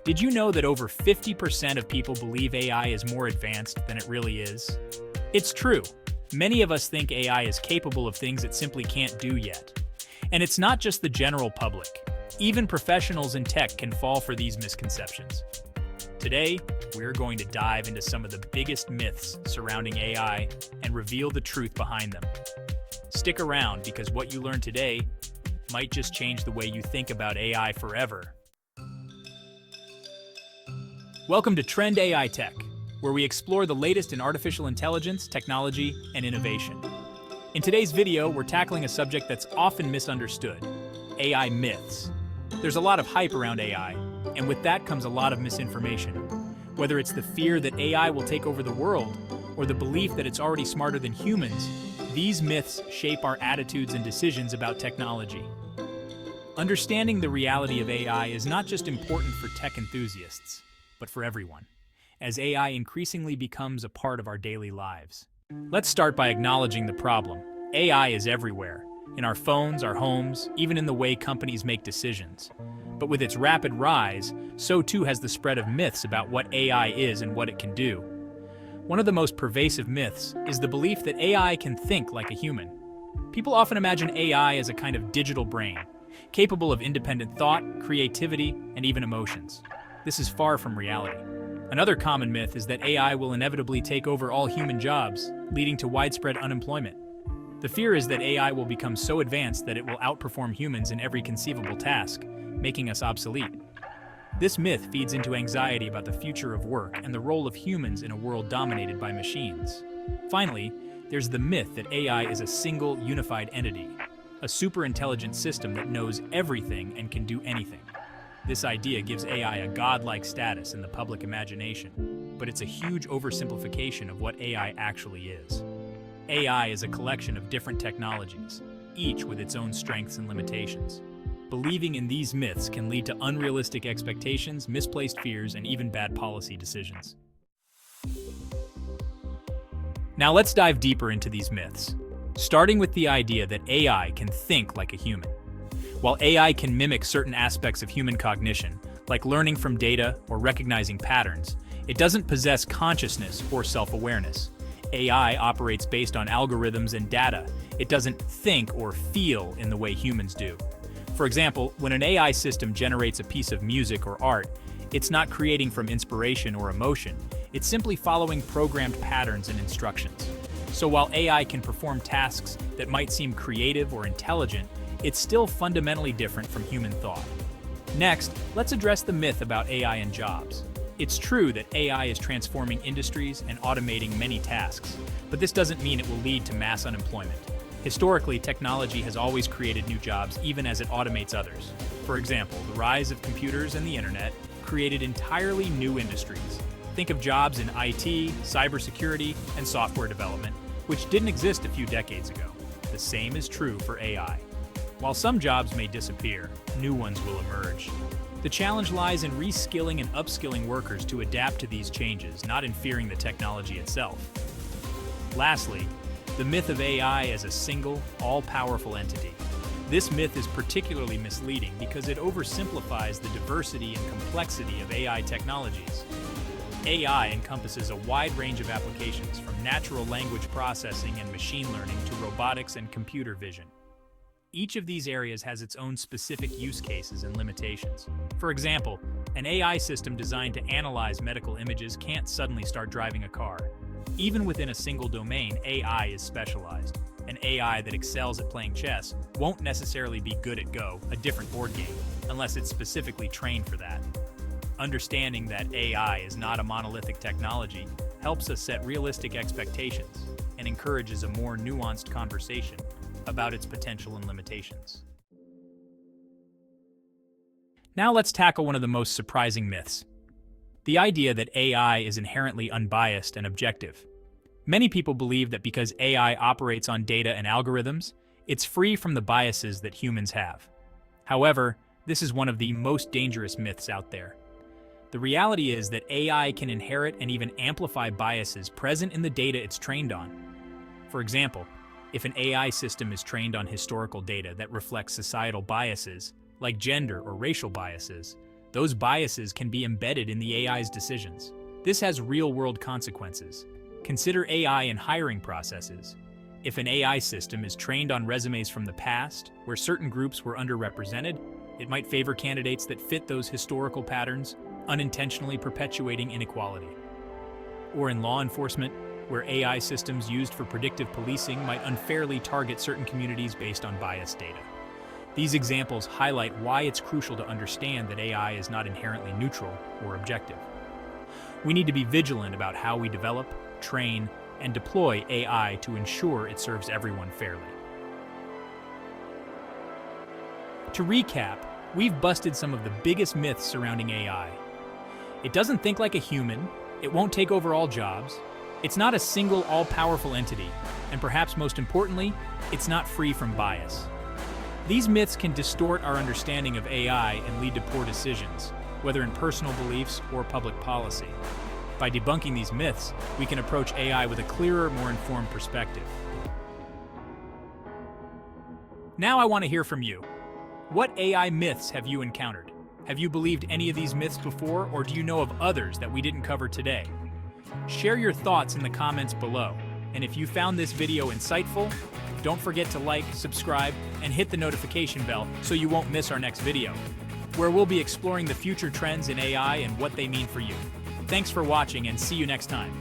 Did you know that over 50% of people believe AI is more advanced than it really is? It's true. Many of us think AI is capable of things it simply can't do yet. And it's not just the general public. Even professionals in tech can fall for these misconceptions. Today, we're going to dive into some of the biggest myths surrounding AI and reveal the truth behind them. Stick around because what you learn today might just change the way you think about AI forever. Welcome to Trend AI Tech, where we explore the latest in artificial intelligence, technology, and innovation. In today's video, we're tackling a subject that's often misunderstood: AI myths. There's a lot of hype around AI, and with that comes a lot of misinformation. Whether it's the fear that AI will take over the world, or the belief that it's already smarter than humans, these myths shape our attitudes and decisions about technology. Understanding the reality of AI is not just important for tech enthusiasts, but for everyone, as AI increasingly becomes a part of our daily lives. Let's start by acknowledging the problem. AI is everywhere, in our phones, our homes, even in the way companies make decisions. But with its rapid rise, so too has the spread of myths about what AI is and what it can do. One of the most pervasive myths is the belief that AI can think like a human. People often imagine AI as a kind of digital brain, capable of independent thought, creativity, and even emotions. This is far from reality. Another common myth is that AI will inevitably take over all human jobs, leading to widespread unemployment. The fear is that AI will become so advanced that it will outperform humans in every conceivable task, making us obsolete. This myth feeds into anxiety about the future of work and the role of humans in a world dominated by machines. Finally, there's the myth that AI is a single, unified entity, a super-intelligent system that knows everything and can do anything. This idea gives AI a godlike status in the public imagination, but it's a huge oversimplification of what AI actually is. AI is a collection of different technologies, each with its own strengths and limitations. Believing in these myths can lead to unrealistic expectations, misplaced fears, and even bad policy decisions. Now let's dive deeper into these myths, starting with the idea that AI can think like a human. While AI can mimic certain aspects of human cognition, like learning from data or recognizing patterns, it doesn't possess consciousness or self-awareness. AI operates based on algorithms and data. It doesn't think or feel in the way humans do. For example, when an AI system generates a piece of music or art, it's not creating from inspiration or emotion. It's simply following programmed patterns and instructions. So while AI can perform tasks that might seem creative or intelligent, it's still fundamentally different from human thought. Next, let's address the myth about AI and jobs. It's true that AI is transforming industries and automating many tasks, but this doesn't mean it will lead to mass unemployment. Historically, technology has always created new jobs even as it automates others. For example, the rise of computers and the internet created entirely new industries. Think of jobs in IT, cybersecurity, and software development, which didn't exist a few decades ago. The same is true for AI. While some jobs may disappear, new ones will emerge. The challenge lies in reskilling and upskilling workers to adapt to these changes, not in fearing the technology itself. Lastly, the myth of AI as a single, all-powerful entity. This myth is particularly misleading because it oversimplifies the diversity and complexity of AI technologies. AI encompasses a wide range of applications, from natural language processing and machine learning to robotics and computer vision. Each of these areas has its own specific use cases and limitations. For example, an AI system designed to analyze medical images can't suddenly start driving a car. Even within a single domain, AI is specialized. An AI that excels at playing chess won't necessarily be good at Go, a different board game, unless it's specifically trained for that. Understanding that AI is not a monolithic technology helps us set realistic expectations and encourages a more nuanced conversation about its potential and limitations. Now let's tackle one of the most surprising myths: the idea that AI is inherently unbiased and objective. Many people believe that because AI operates on data and algorithms, it's free from the biases that humans have. However, this is one of the most dangerous myths out there. The reality is that AI can inherit and even amplify biases present in the data it's trained on. For example, if an AI system is trained on historical data that reflects societal biases, like gender or racial biases, those biases can be embedded in the AI's decisions. This has real-world consequences. Consider AI in hiring processes. If an AI system is trained on resumes from the past, where certain groups were underrepresented, it might favor candidates that fit those historical patterns, unintentionally perpetuating inequality. Or in law enforcement, where AI systems used for predictive policing might unfairly target certain communities based on biased data. These examples highlight why it's crucial to understand that AI is not inherently neutral or objective. We need to be vigilant about how we develop, train, and deploy AI to ensure it serves everyone fairly. To recap, we've busted some of the biggest myths surrounding AI. It doesn't think like a human, it won't take over all jobs, it's not a single all-powerful entity, and perhaps most importantly, it's not free from bias. These myths can distort our understanding of AI and lead to poor decisions, whether in personal beliefs or public policy. By debunking these myths, we can approach AI with a clearer, more informed perspective. Now I want to hear from you. What AI myths have you encountered? Have you believed any of these myths before, or do you know of others that we didn't cover today? Share your thoughts in the comments below. And if you found this video insightful, don't forget to like, subscribe, and hit the notification bell so you won't miss our next video, where we'll be exploring the future trends in AI and what they mean for you. Thanks for watching, and see you next time.